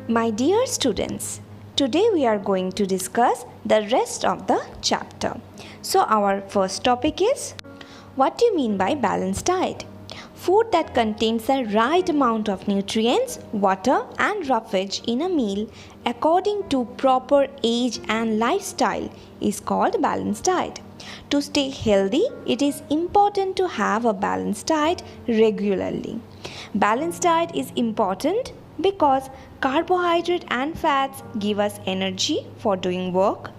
My dear students, today we are going to discuss the rest of the chapter. So our first topic is, what do you mean by balanced diet? Food that contains the right amount of nutrients, water and roughage in a meal according to proper age and lifestyle is called balanced diet. To stay healthy, it is important to have a balanced diet regularly. Balanced diet is important because carbohydrate and fats give us energy for doing work.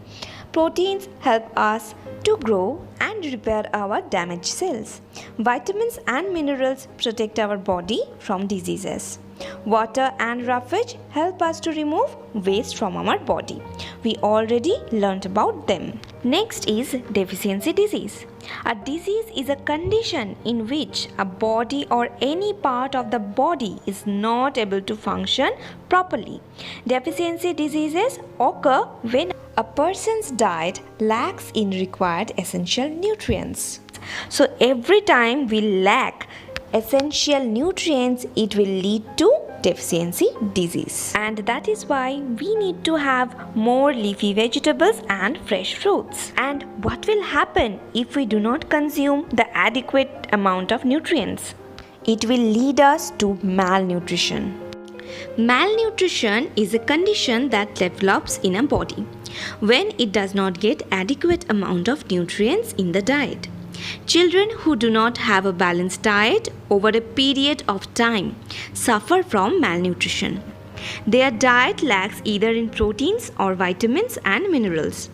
Proteins help us to grow and repair our damaged cells. Vitamins and minerals protect our body from diseases. Water and roughage help us to remove waste from our body. We already learnt about them. Next is deficiency disease. A disease is a condition in which a body or any part of the body is not able to function properly. Deficiency diseases occur when a person's diet lacks in required essential nutrients. So every time we lack essential nutrients, it will lead to deficiency disease. And that is why we need to have more leafy vegetables and fresh fruits. And what will happen if we do not consume the adequate amount of nutrients? It will lead us to malnutrition. Malnutrition is a condition that develops in a body when it does not get adequate amount of nutrients in the diet. Children who do not have a balanced diet over a period of time suffer from malnutrition. Their diet lacks either in proteins or vitamins and minerals.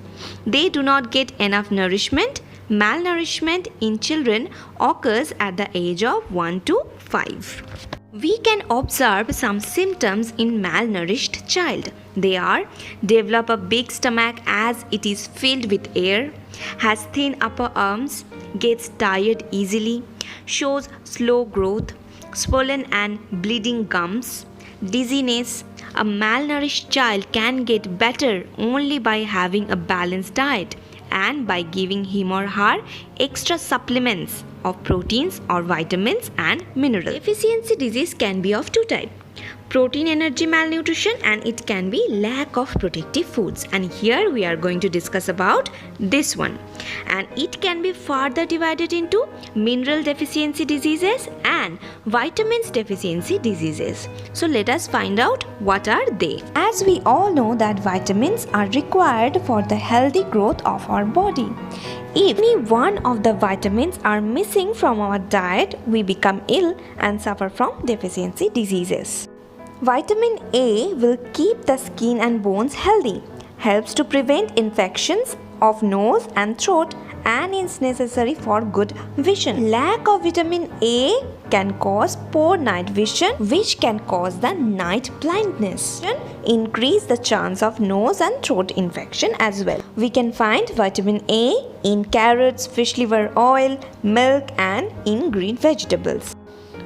They do not get enough nourishment. Malnourishment in children occurs at the age of 1 to 5. We can observe some symptoms in malnourished child. They are: develop a big stomach as it is filled with air, has thin upper arms, gets tired easily, shows slow growth, swollen and bleeding gums, dizziness. A malnourished child can get better only by having a balanced diet and by giving him or her extra supplements of proteins or vitamins and minerals. Deficiency disease can be of two types: protein energy malnutrition, and it can be lack of protective foods. And here we are going to discuss about this one. And it can be further divided into mineral deficiency diseases and vitamins deficiency diseases. So let us find out what are they. As we all know that vitamins are required for the healthy growth of our body. If any one of the vitamins are missing from our diet, we become ill and suffer from deficiency diseases. Vitamin A will keep the skin and bones healthy, helps to prevent infections of nose and throat, and is necessary for good vision. Lack of vitamin A can cause poor night vision, which can cause the night blindness. Increase the chance of nose and throat infection as well. We can find vitamin A in carrots, fish liver oil, milk, and in green vegetables.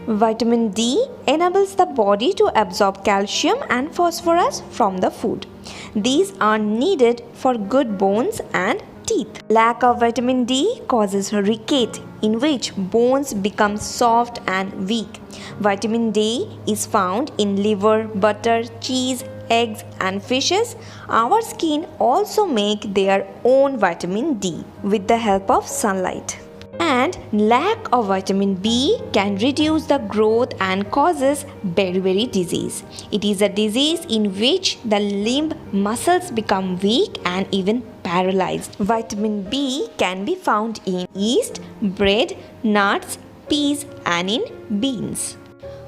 Vitamin D enables the body to absorb calcium and phosphorus from the food. These are needed for good bones and teeth. Lack of vitamin D causes rickets, in which bones become soft and weak. Vitamin D is found in liver, butter, cheese, eggs, and fishes. Our skin also make their own vitamin D with the help of sunlight. And lack of vitamin B can reduce the growth and causes beriberi disease. It is a disease in which the limb muscles become weak and even paralyzed. Vitamin B can be found in yeast, bread, nuts, peas, and in beans.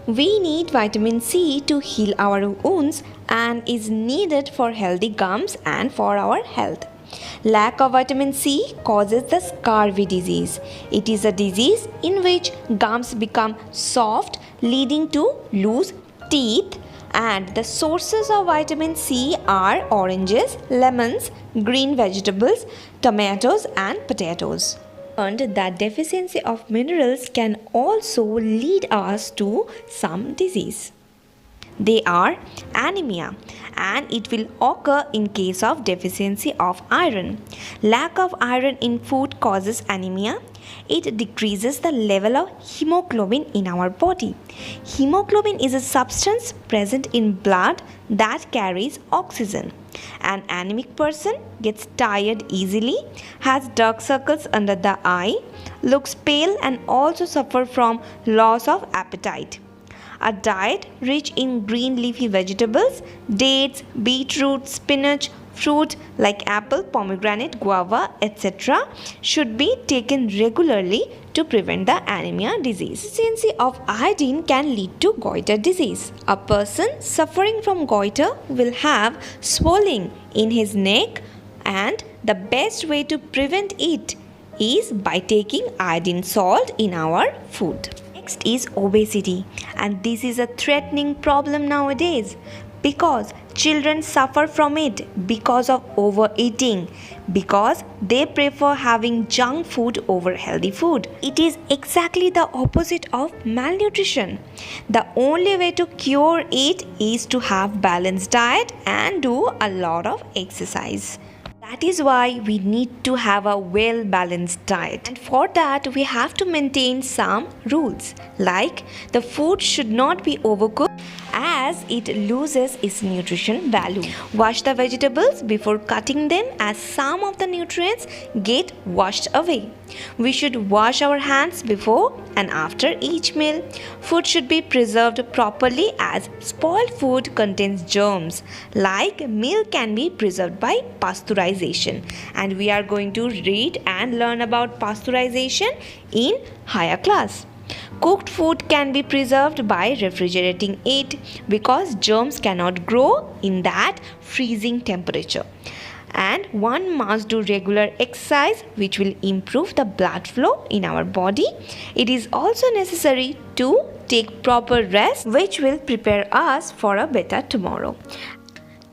We need vitamin C to heal our wounds and is needed for healthy gums and for our health. Lack of vitamin C causes the scurvy disease. It is a disease in which gums become soft, leading to loose teeth. And the sources of vitamin C are oranges, lemons, green vegetables, tomatoes, and potatoes. And that deficiency of minerals can also lead us to some disease. They are anemia. and it will occur in case of deficiency of iron. Lack of iron in food causes anemia. It decreases the level of hemoglobin in our body. Hemoglobin is a substance present in blood that carries oxygen. An anemic person gets tired easily, has dark circles under the eye, looks pale, and also suffer from loss of appetite. A diet rich in green leafy vegetables, dates, beetroot, spinach, fruit like apple, pomegranate, guava, etc. should be taken regularly to prevent the anemia disease. Deficiency of iodine can lead to goiter disease. A person suffering from goiter will have swelling in his neck, and the best way to prevent it is by taking iodine salt in our food. Next is obesity, and this is a threatening problem nowadays because children suffer from it because of overeating, because they prefer having junk food over healthy food. It is exactly the opposite of malnutrition. The only way to cure it is to have balanced diet and do a lot of exercise. That is why we need to have a well-balanced diet. And for that, we have to maintain some rules. Like, the food should not be overcooked as it loses its nutrition value. Wash the vegetables before cutting them as some of the nutrients get washed away. We should wash our hands before and after each meal. Food should be preserved properly as spoiled food contains germs. Like, milk can be preserved by pasteurization, and we are going to read and learn about pasteurization in higher class. Cooked food can be preserved by refrigerating it because germs cannot grow in that freezing temperature. And one must do regular exercise which will improve the blood flow in our body. It is also necessary to take proper rest which will prepare us for a better tomorrow.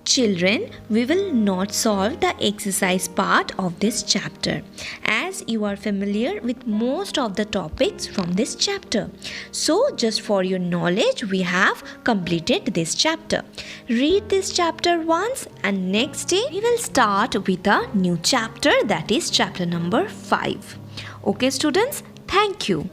Children, we will not solve the exercise part of this chapter as you are familiar with most of the topics from this chapter. So, just for your knowledge, we have completed this chapter. Read this chapter once, and next day we will start with a new chapter, that is chapter number 5. Okay students, thank you.